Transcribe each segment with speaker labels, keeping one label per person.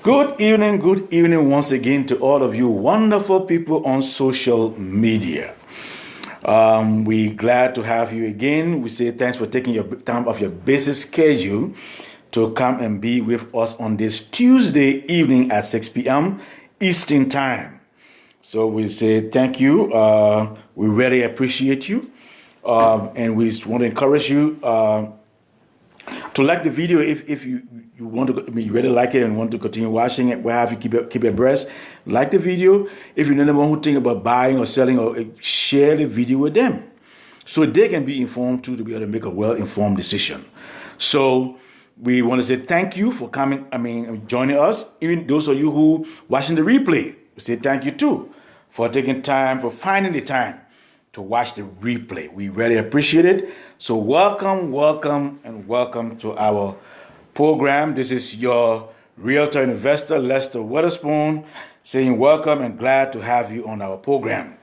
Speaker 1: Good evening once again to all of you wonderful people on social media. We're glad to have you again. We say thanks for taking your time off your busy schedule to come and be with us on this Tuesday evening at 6 p.m. Eastern Time. So we say thank you. We really appreciate you. And we want to encourage you to like the video if you want to, you really like it and want to continue watching it. We'll have you keep abreast. Like the video. If you're anyone who think about buying or selling, or share the video with them, so they can be informed too, to be able to make a well-informed decision. So we want to say thank you for coming. Joining us. Even those of you who watching the replay, we say thank you too for taking time, for finding the time to watch the replay. We really appreciate it. So welcome to our program. This is your realtor and investor, Lester Witherspoon, saying welcome and glad to have you on our program.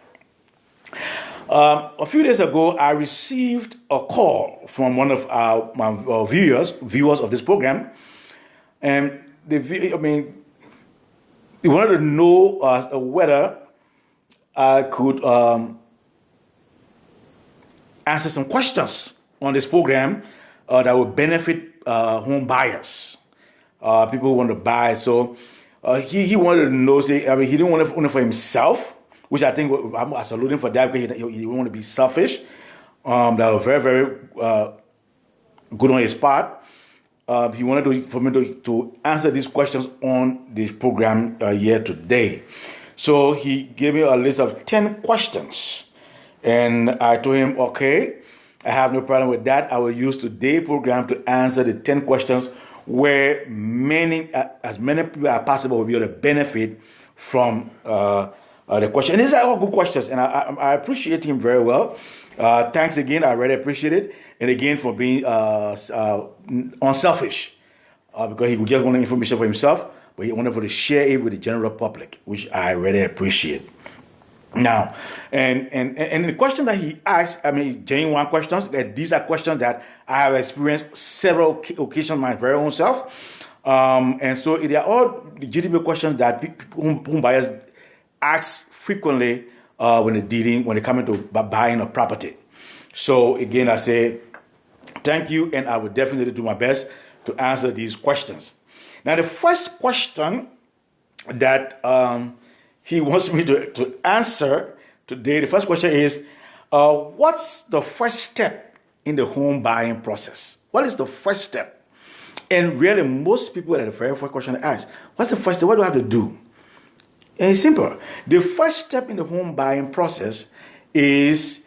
Speaker 1: A few days ago, I received a call from one of our viewers of this program, and they wanted to know whether I could answer some questions on this program that will benefit home buyers, people who want to buy. So he wanted to know, he didn't want to own it for himself, which I think I salute him for that, because he didn't want to be selfish. That was very, very good on his part. He wanted for me to answer these questions on this program here today. So he gave me a list of 10 questions. And I told him, okay, I have no problem with that. I will use today's program to answer the 10 questions where as many people as possible will be able to benefit from the question. And these are all good questions, and I appreciate him very well. Thanks again. I really appreciate it. And again, for being unselfish, because he would get one information for himself, but he wanted to share it with the general public, which I really appreciate. Now, and the question that he asked, genuine questions, that these are questions that I have experienced several occasions my very own self. And so they are all legitimate questions that home buyers ask frequently when they come into buying a property. So again, I say thank you, and I will definitely do my best to answer these questions. Now, the first question that he wants me to answer today. The first question is, what's the first step in the home buying process? What is the first step? And really, most people at the very first question they ask, what's the first step? What do I have to do? And it's simple. The first step in the home buying process is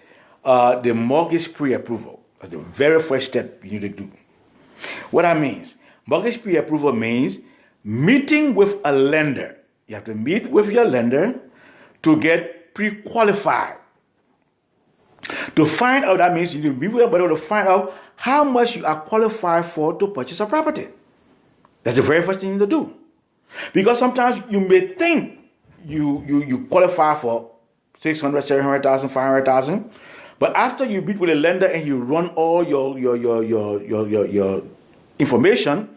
Speaker 1: the mortgage pre-approval. That's the very first step you need to do. What that means, mortgage pre-approval means meeting with a lender. You have to meet with your lender to get pre-qualified. To find out, that means you need to meet with them to find out how much you are qualified for to purchase a property. That's the very first thing you need to do. Because sometimes you may think you qualify for 600, 700,000, 500,000, but after you meet with a lender and you run all your information,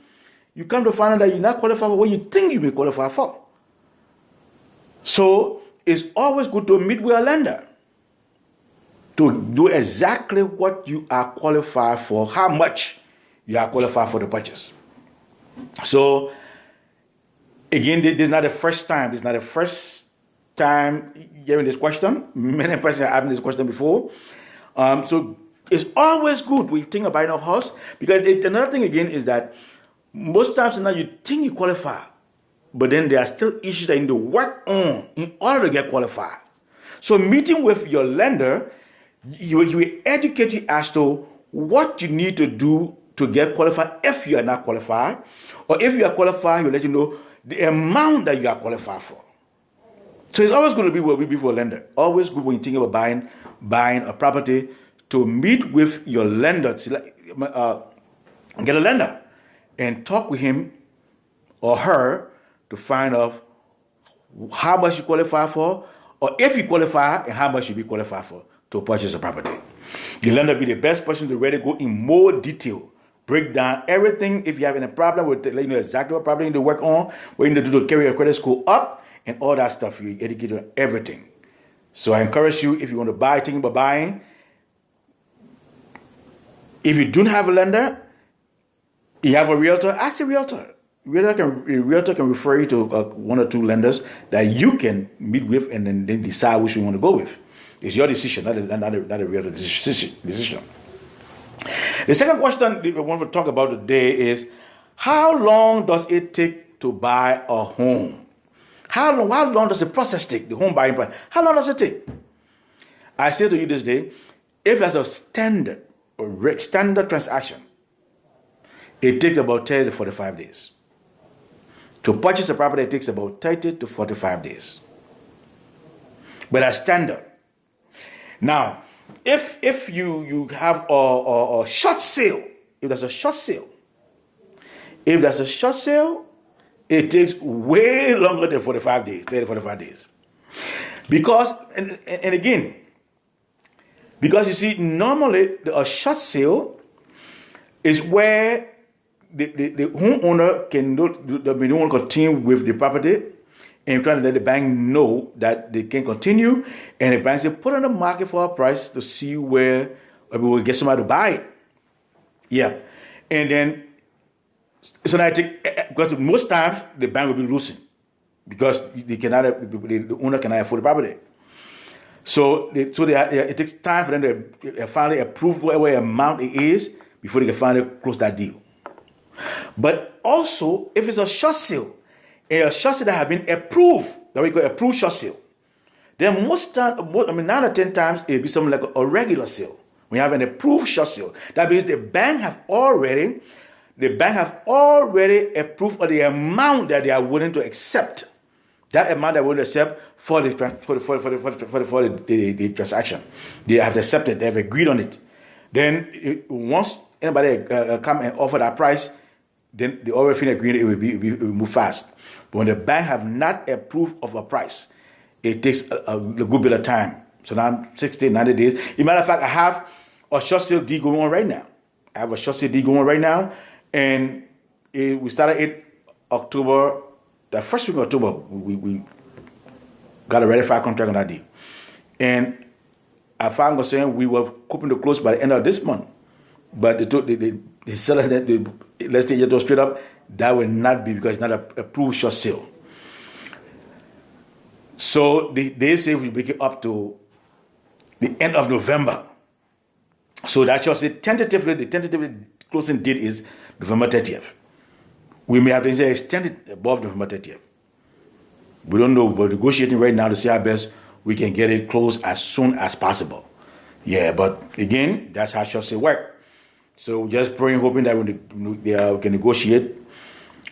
Speaker 1: you come to find out that you're not qualified for what you think you may qualify for. So it's always good to meet with a lender to do exactly what you are qualified for, how much you are qualified for the purchase. So again, this is not the first time. This is not the first time hearing this question. Many persons have asked this question before. So it's always good when you think about a house, because another thing again is that most times now you think you qualify, but then there are still issues that you need to work on in order to get qualified. So meeting with your lender, he will educate you as to what you need to do to get qualified if you are not qualified. Or if you are qualified, he will let you know the amount that you are qualified for. So it's always going to be before a lender. Always good when you think about buying a property to meet with your lender. Get a lender and talk with him or her to find out how much you qualify for, or if you qualify and how much you be qualified for to purchase a property. The lender will be the best person to really go in more detail break down everything. If you have any problem, we'll let you know exactly what problem you need to work on, what you need to do to carry your credit score up, and all that stuff. You educate on everything. So I encourage you, if you want to buy, think about buying. If you don't have a lender, you have a realtor, ask a realtor. Realtor can refer you to one or two lenders that you can meet with and then decide which you want to go with. It's your decision, not a realtor decision. The second question we want to talk about today is, how long does it take to buy a home? How long does the process take, the home buying process? How long does it take? I say to you this day, if there's a standard transaction, it takes about 30 to 45 days. To purchase a property, it takes about 30 to 45 days. But that's standard. Now, if you have a short sale, if there's a short sale, it takes way longer than 45 days, 30 to 45 days. Because, and again, because you see, normally a short sale is where the homeowner don't want to continue with the property and trying to let the bank know that they can continue, and the bank say put on the market for a price to see where we will get somebody to buy it. Yeah, and then so now because most times the bank will be losing because the owner cannot afford the property. So it takes time for them to finally approve whatever amount it is before they can finally close that deal. But also, if it's a short sale, a short sale that has been approved, that we call approved short sale, then most times, 9 or 10 times, it'll be something like a regular sale. We have an approved short sale. That means the bank have already approved of the amount that they are willing to accept. That amount they're willing to accept for the transaction. They have accepted, they have agreed on it. Then once anybody come and offer that price, then the already finished agreement, it will move fast. But when the bank have not approved of a price, it takes a good bit of time. So now 60, 90 days. As a matter of fact, I have a short sale deal going on right now. And we started it October, the first week of October, we got a ratified contract on that deal. And I found saying we were hoping to close by the end of this month. But the seller, let's say just straight up, that will not be because it's not an approved short sale. So they say we make it up to the end of November. So that short sale, the tentative closing date is November 30th. We may have to extend it above November 30th. We don't know. We're negotiating right now to see how best we can get it closed as soon as possible. Yeah, but again, that's how short sale work. So just praying, hoping that we can negotiate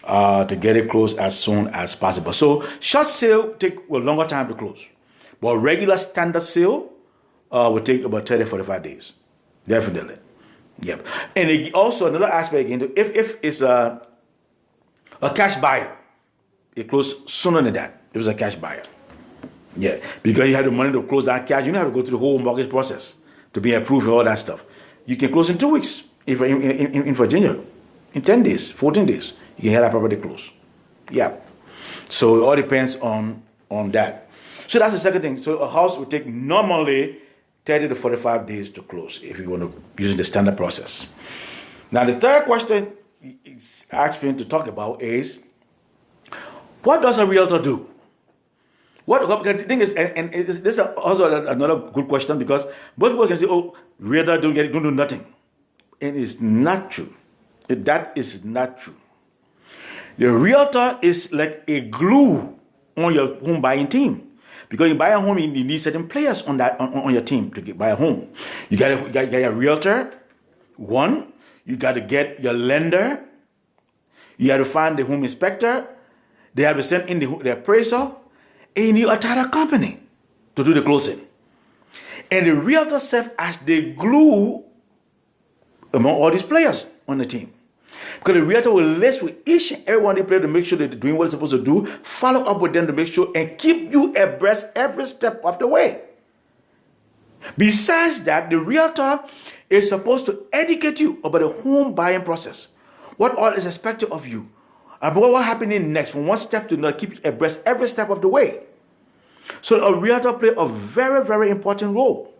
Speaker 1: to get it closed as soon as possible. So short sale take a longer time to close. But regular standard sale will take about 30, 45 days. Definitely. Yep. And also another aspect again, if it's a cash buyer, it closes sooner than that. If it's a cash buyer. Yeah. Because you have the money to close that cash, you don't have to go through the whole mortgage process to be approved and all that stuff. You can close in 2 weeks in Virginia. In 10 days, 14 days, you can have that property closed. Yeah. So it all depends on that. So that's the second thing. So a house will take normally 30 to 45 days to close if you want to use the standard process. Now the third question it's asked me to talk about is, what does a realtor do? The thing is, and this is also another good question, because both people can say, "Oh, realtor don't do nothing," and it's not true. That is not true. The realtor is like a glue on your home buying team, because you buy a home, you need certain players on your team to buy a home. You got your realtor, one. You got to get your lender. You have to find the home inspector. They have to send in the appraisal. And you need a title company to do the closing. And the realtor serves as the glue among all these players on the team. Because the realtor will list with each and every one of the players to make sure that they're doing what they're supposed to do, follow up with them to make sure, and keep you abreast every step of the way. Besides that, the realtor is supposed to educate you about the home buying process, what all is expected of you, about what happening next, from one step to another, keep you abreast every step of the way. So a realtor plays a very, very important role.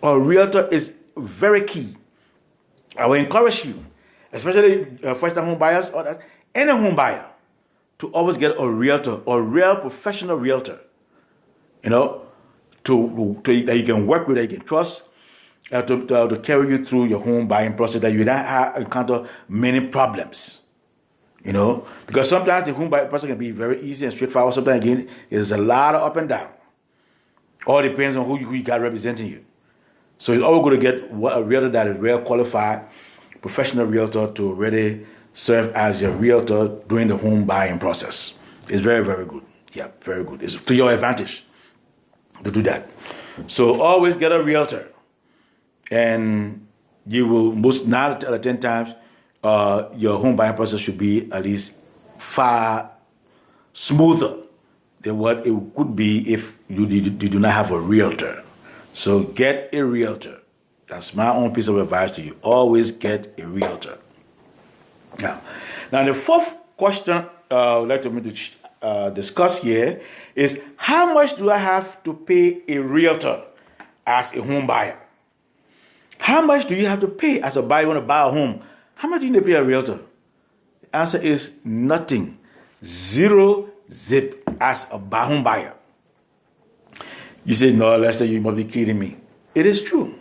Speaker 1: A realtor is very key. I will encourage you, especially first-time home buyers or that, any home buyer, to always get a realtor, a real professional realtor, that you can work with, that you can trust, to carry you through your home buying process, that you don't encounter many problems. Because sometimes the home buying process can be very easy and straightforward. Sometimes again, there's a lot of up and down. All depends on who you got representing you. So you're always going to get a realtor that is well qualified, professional realtor to really serve as your realtor during the home buying process. It's very, very good. Yeah, very good. It's to your advantage to do that. So always get a realtor, and you will most 9 out of 10 times your home buying process should be at least far smoother than what it could be if you do not have a realtor. So get a realtor. That's my own piece of advice to you. Always get a realtor. Now the fourth question I'd like to discuss here is, how much do I have to pay a realtor as a home buyer? How much do you have to pay as a buyer? You want to buy a home? How much do you need to pay a realtor? The answer is nothing. Zero zip as a home buyer. You say, no, Lester, you must be kidding me. It is true.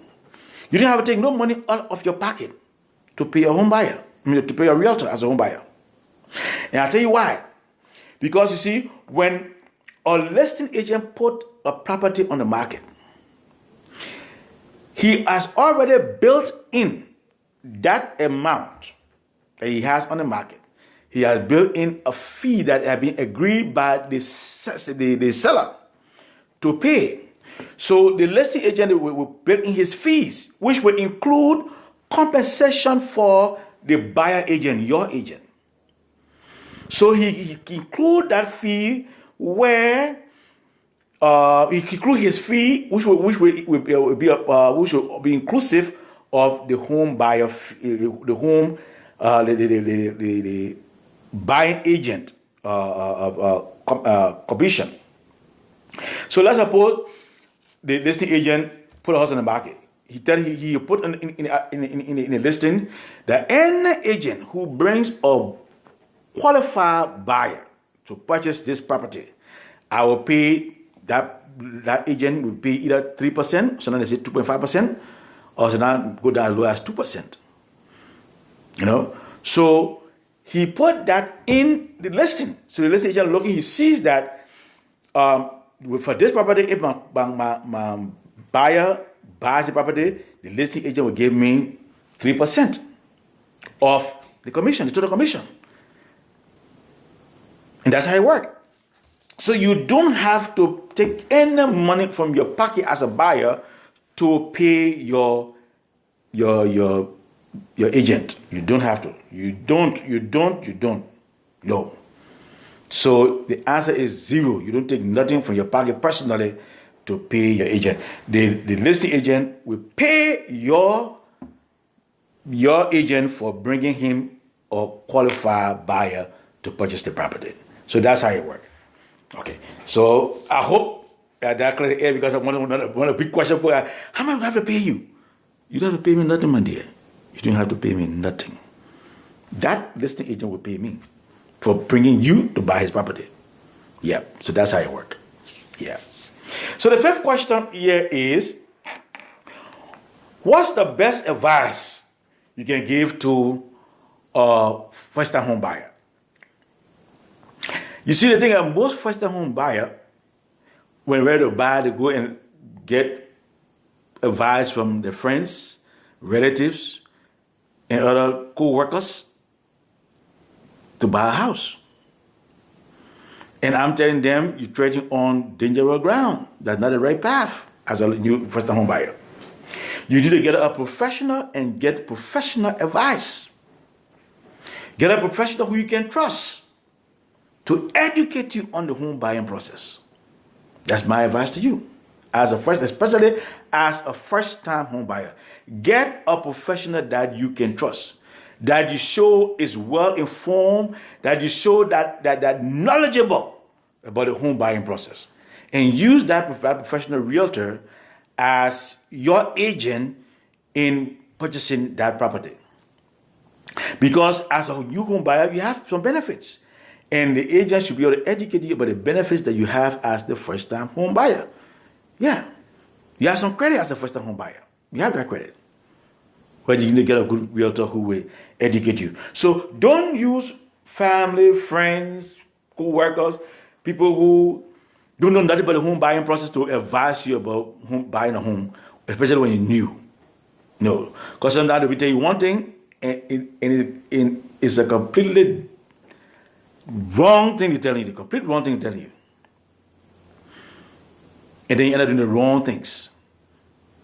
Speaker 1: You don't have to take no money out of your pocket to pay a home buyer. To pay a realtor as a home buyer. And I'll tell you why. Because you see, when a listing agent put a property on the market, he has already built in that amount that he has on the market. He has built in a fee that has been agreed by the seller to pay. So the listing agent will build in his fees, which will include compensation for the buyer agent, your agent. So he include that fee where he include his fee, which will be inclusive of the home buyer, the buying agent commission. So let's suppose the listing agent put a house on the market. He put in a listing that any agent who brings a qualified buyer to purchase this property, I will pay that agent will pay either 3%, so now they say 2.5%, or so now go down as low as 2%. So he put that in the listing. So the listing agent looking, he sees that for this property, if my buyer buys the property, the listing agent will give me 3% of the commission, the total commission. And that's how it works. So you don't have to take any money from your pocket as a buyer to pay your agent. You don't have to. You don't. No. So the answer is zero. You don't take nothing from your pocket personally to pay your agent. The listing agent will pay your agent for bringing him a qualified buyer to purchase the property. So that's how it works. Okay. So I hope that cleared the air, because I want a big question for you. How much do I have to pay you? You don't have to pay me nothing, my dear. You don't have to pay me nothing. That listing agent will pay me for bringing you to buy his property. Yeah. So that's how it works. Yeah. So the fifth question here is, what's the best advice you can give to a first-time home buyer? You see, the thing is, most first-time home buyer, when ready to buy, they go and get advice from their friends, relatives, and other co-workers to buy a house. And I'm telling them, you're treading on dangerous ground. That's not the right path as a new first-time home buyer. You need to get a professional and get professional advice. Get a professional who you can trust to educate you on the home buying process. That's my advice to you. especially as a first-time home buyer. Get a professional that you can trust, that you show is well informed, that you show that knowledgeable about the home buying process, and use that professional realtor as your agent in purchasing that property. Because as a new home buyer, you have some benefits, and the agent should be able to educate you about the benefits that you have as the first-time home buyer. Yeah, you have some credit as a first-time home buyer. You have that credit. But you need to get a good realtor who will educate you. So don't use family, friends, co-workers, people who don't know nothing about the home buying process to advise you about buying a home, especially when you're new. No, because sometimes they will tell you one thing, and it's a completely wrong thing to tell you, the complete wrong thing to tell you. And then you end up doing the wrong things.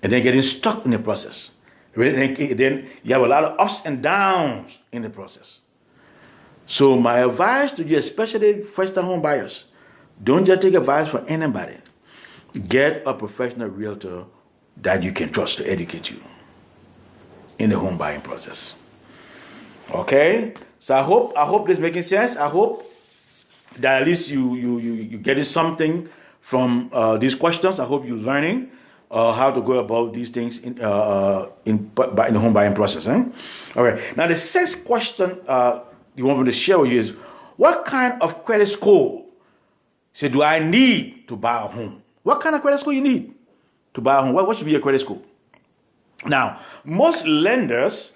Speaker 1: And then getting stuck in the process. Then you have a lot of ups and downs in the process. So my advice to you, especially first-time home buyers, don't just take advice from anybody. Get a professional realtor that you can trust to educate you in the home buying process. Okay? So I hope this is making sense. I hope that at least you getting something from these questions. I hope you're learning how to go about these things in the home buying process. Eh? All right. Now the sixth question you want me to share with you is, what kind of credit score do I need to buy a home? What kind of credit score you need to buy a home? What should be your credit score? Now, most lenders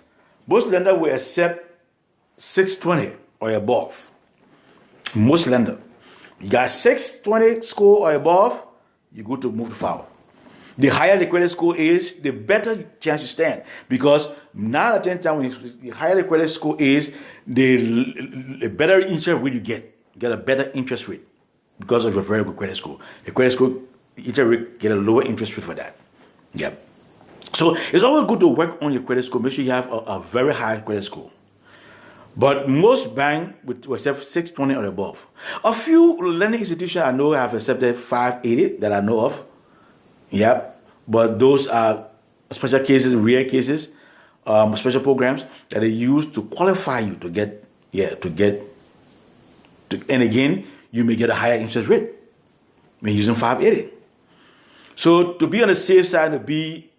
Speaker 1: will accept 620 or above. Most lender. You got 620 score or above, you go to move to file. The higher the credit score is, the better chance you stand. Because 9 out of 10 times, the higher the credit score is, the better interest rate you get. You get a better interest rate because of your very good credit score. The credit score, the interest rate, get a lower interest rate for that. Yep. So it's always good to work on your credit score. Make sure you have a very high credit score. But most banks will accept 620 or above. A few lending institutions I know have accepted 580 that I know of. Yep. But those are special cases, rare cases, special programs that they use to qualify you to get, and again, you may get a higher interest rate when using 580. So to be on the safe side, to be,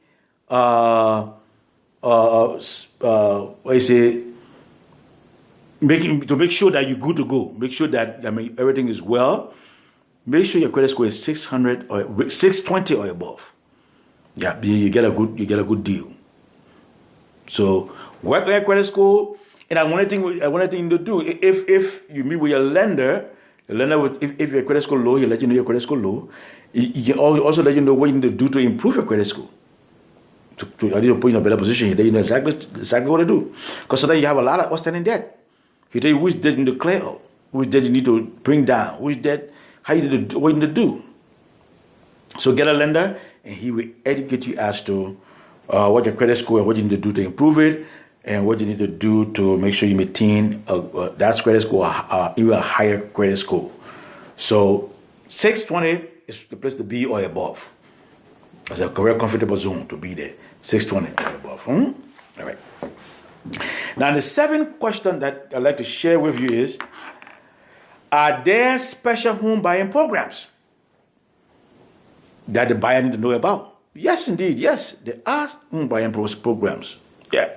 Speaker 1: make sure that you're good to go. Make sure that everything is well. Make sure your credit score is 600 or 620 or above. Yeah, you get a good deal. So work on your credit score. And I want thing to do. If you meet with your lender, if your credit score low, he'll let you know your credit score low. He can also let you know what you need to do to improve your credit score. To put you in a better position, you know exactly what to do. Because sometimes you have a lot of outstanding debt. He tell you which debt you need to clear out, which debt you need to bring down, which debt, what you need to do. So get a lender, and he will educate you as to what your credit score, what you need to do to improve it, and what you need to do to make sure you maintain that credit score, even a higher credit score. So 620 is the place to be or above. It's a very comfortable zone to be there. 620 or above. All right. Now, the seventh question that I'd like to share with you is, are there special home buying programs that the buyer need to know about? Yes, indeed. Yes, there are home buying programs. Yeah.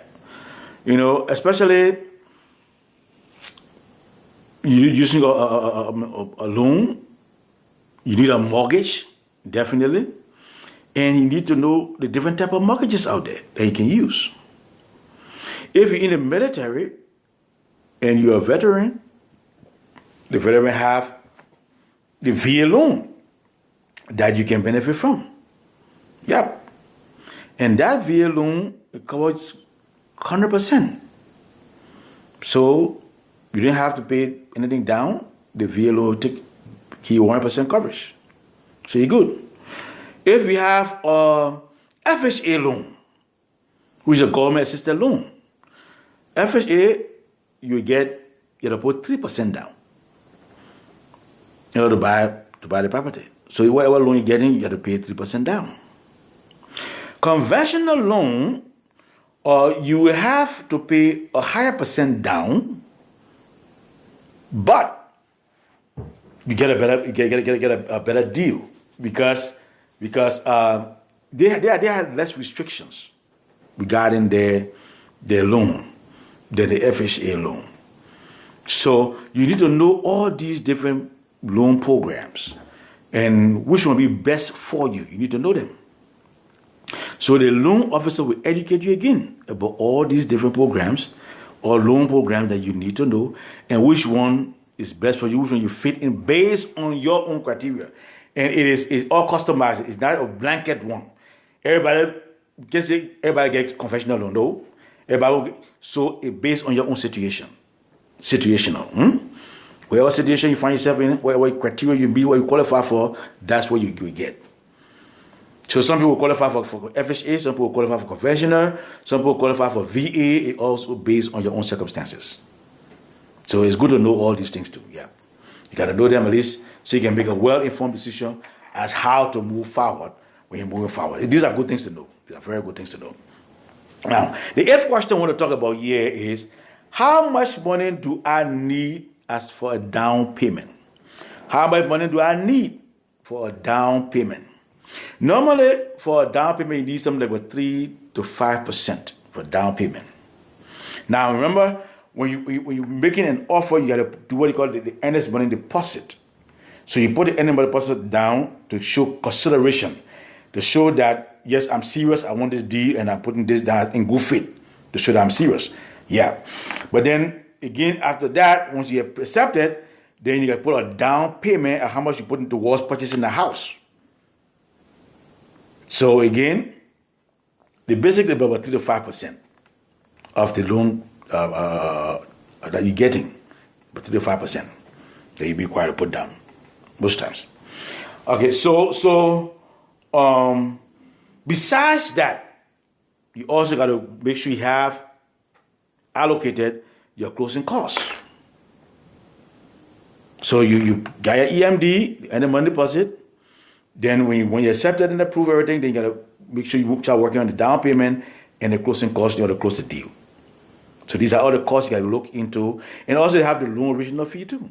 Speaker 1: You know, especially using a loan, you need a mortgage, definitely. And you need to know the different type of mortgages out there that you can use. If you're in the military and you're a veteran, the veteran have the VA loan that you can benefit from. Yep. And that VA loan, it covers 100%. So you didn't have to pay anything down. The VA loan will give you 100% coverage. So you're good. If you have a FHA loan, which is a government-assisted loan, FHA, you to put 3% down in order to buy the property. So whatever loan you're getting, you have to pay 3% down. Conventional loan, you will have to pay a higher percent down, but you get a better deal because they had less restrictions regarding their loan than the FHA loan. So you need to know all these different loan programs and which one will be best for you. You need to know them. So the loan officer will educate you again about all these different programs or loan programs that you need to know and which one is best for you, which one you fit in based on your own criteria. And it's all customized. It's not a blanket one. Everybody gets conventional loan, no. So it's based on your own situation. Situational. Whatever situation you find yourself in, whatever criteria you meet, what you qualify for, that's what you get. So some people qualify for FHA, some people qualify for conventional, some people qualify for VA. It also based on your own circumstances. So it's good to know all these things too. Yeah, you got to know them at least so you can make a well-informed decision as how to move forward when you're moving forward. These are good things to know. These are very good things to know. Now, the eighth question I want to talk about here is how much money do I need as for a down payment? How much money do I need for a down payment? Normally, for a down payment, you need something like 3 to 5% for down payment. Now, remember, when you're making an offer, you got to do what you call the earnest money deposit. So you put the earnest money deposit down to show consideration, to show that, yes, I'm serious, I want this deal, and I'm putting this down in good faith to show that I'm serious. Yeah. But then, again, after that, once you have accepted, then you got to put a down payment of how much you put towards purchasing the house. So again, the basics is about 3 to 5% of the loan that you're getting, but 3 to 5% that you'll be required to put down most times. Okay, so besides that, you also got to make sure you have allocated your closing costs. So you got your EMD, the end of money deposit. Then when you accept it and approve everything, then you got to make sure you start working on the down payment and the closing costs in order to close the deal. So these are all the costs you got to look into. And also you have the loan original fee too.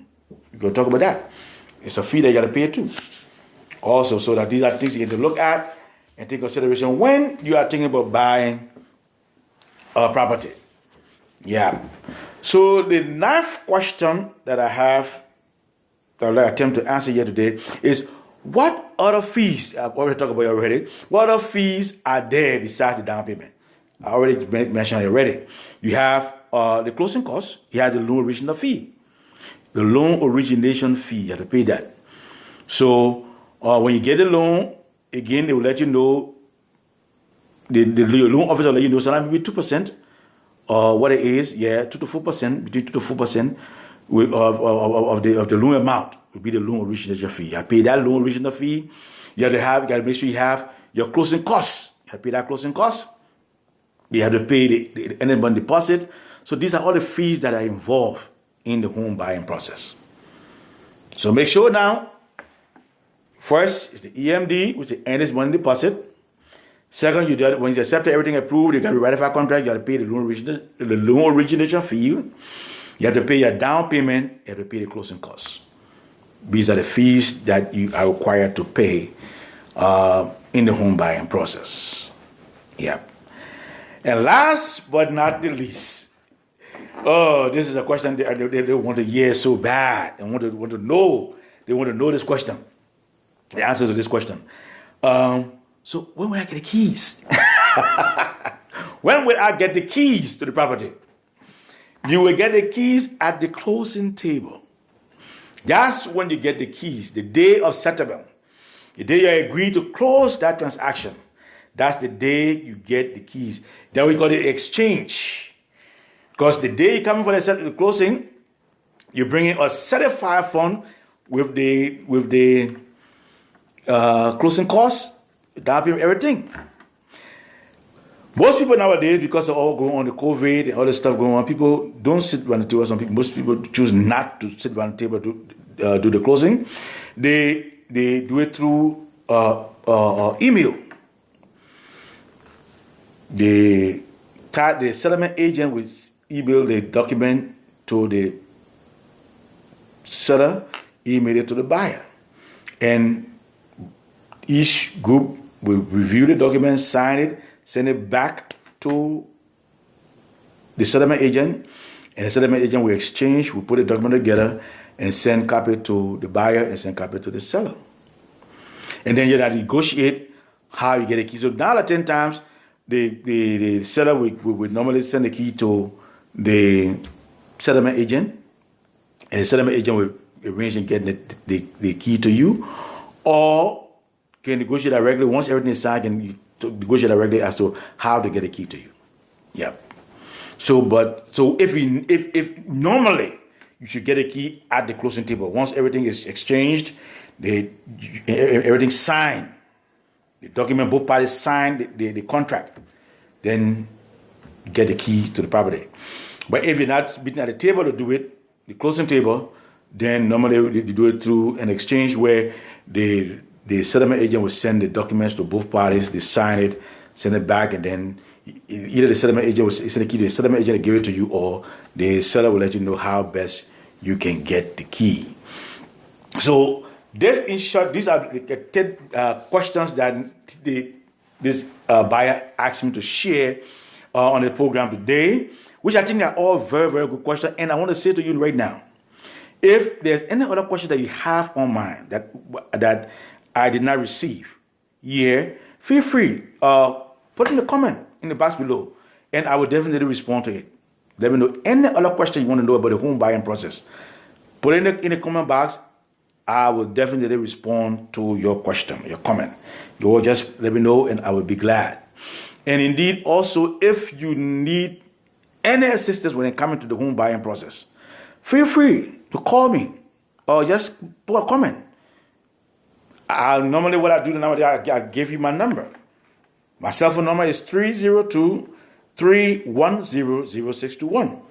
Speaker 1: We're going to talk about that. It's a fee that you got to pay too. Also, so that these are things you get to look at and take consideration when you are thinking about buying a property. Yeah. So the ninth question that I have that I'll attempt to answer here today is, what other fees, I've already talked about it already, what other fees are there besides the down payment? I already mentioned it already. You have the closing costs, you have the loan original fee. The loan origination fee, you have to pay that. So when you get the loan, again, they will let you know, the loan officer will let you know, sometimes maybe 2%, what it is, 2 to 4%, between 2 to 4% of the loan amount will be the loan origination fee. You have to pay that loan original fee. You got to make sure you have your closing costs. You have to pay that closing cost. You have to pay the end money deposit. So these are all the fees that are involved in the home buying process. So make sure now, first is the EMD, which is the earnest money deposit. Second, when you accept everything approved, you got to ratify contract, you got to pay the loan origination fee. You have to pay your down payment, you have to pay the closing costs. These are the fees that you are required to pay in the home buying process. Yeah. And last but not the least, this is a question they want to hear so bad and want to know. They want to know this question, the answer to this question. So when will I get the keys? When will I get the keys to the property? You will get the keys at the closing table. That's when you get the keys, the day of settlement. The day you agree to close that transaction. That's the day you get the keys. Then we call it exchange. Because the day you come for the closing, you bring in a certified fund with the closing costs, down payment, everything. Most people nowadays, because of all going on the COVID and all this stuff going on, people don't sit around the table. Most people choose not to sit around the table to do the closing. They they do it through email. The settlement agent will email the document to the seller, email it to the buyer. And each group will review the document, sign it, send it back to the settlement agent, and the settlement agent will exchange, will put the document together, and send copy to the buyer and send copy to the seller. And then you have to negotiate how you get a key. So 9 or 10 times, the seller would normally send the key to the settlement agent, and the settlement agent will arrange and get the key to you, or can negotiate directly. Once everything is signed, can negotiate directly as to how to get the key to you. Yeah. So if normally you should get a key at the closing table. Once everything is exchanged, everything's signed, the document, both parties sign the contract, then get the key to the property. But if you're not meeting at the table to do it, the closing table, then normally they do it through an exchange where the settlement agent will send the documents to both parties, they sign it, send it back, and then either the settlement agent will send the key to the settlement agent and give it to you, or the seller will let you know how best you can get the key. So this, in short, these are the 10 questions that this buyer asked me to share on the program today, which I think are all very, very good questions. And I want to say to you right now, if there's any other questions that you have on mind that I did not receive here, feel free, put in the comment in the box below, and I will definitely respond to it. Let me know any other question you want to know about the home buying process. Put it in the comment box. I will definitely respond to your question, your comment. You will just let me know, and I will be glad. And indeed, also, if you need any assistance when it comes to the home buying process, feel free to call me or just put a comment. Normally what I do now, I give you my number. My cell phone number is 302-310-0621.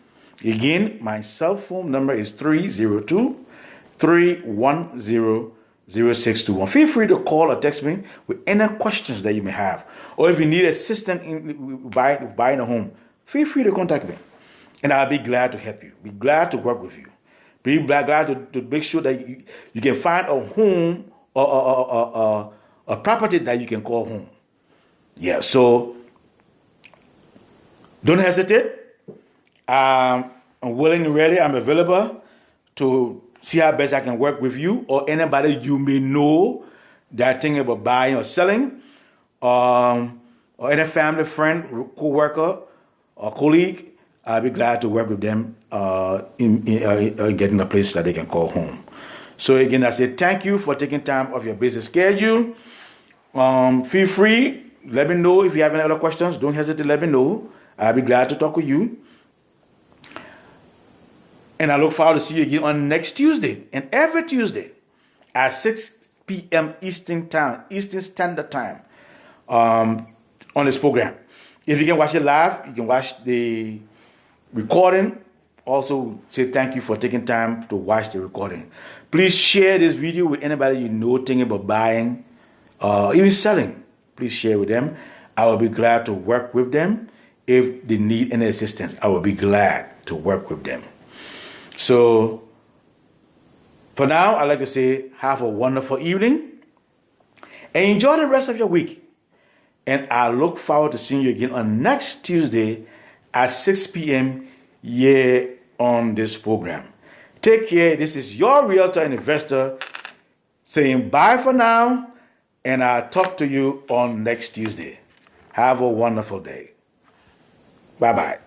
Speaker 1: Again, my cell phone number is 302-310-0621. Feel free to call or text me with any questions that you may have. Or if you need assistance in buying a home, feel free to contact me. And I'll be glad to help you. Be glad to work with you. Be glad to make sure that you can find a home or a property that you can call home. Yeah, so don't hesitate. I'm willing and ready. I'm available to see how best I can work with you or anybody you may know that thinking about buying or selling, or any family, friend, co-worker, or colleague. I'll be glad to work with them in getting a place that they can call home. So again, I say thank you for taking time off your busy schedule. Feel free. Let me know if you have any other questions. Don't hesitate to let me know. I'll be glad to talk with you. And I look forward to see you again on next Tuesday. And every Tuesday at 6 p.m. Eastern Standard Time on this program. If you can watch it live, you can watch the recording. Also say thank you for taking time to watch the recording. Please share this video with anybody you know thinking about buying, even selling. Please share with them. I will be glad to work with them. If they need any assistance, I will be glad to work with them. So for now, I'd like to say have a wonderful evening and enjoy the rest of your week. And I look forward to seeing you again on next Tuesday at 6 p.m. here on this program. Take care. This is your realtor and investor saying bye for now, and I'll talk to you on next Tuesday. Have a wonderful day. Bye-bye.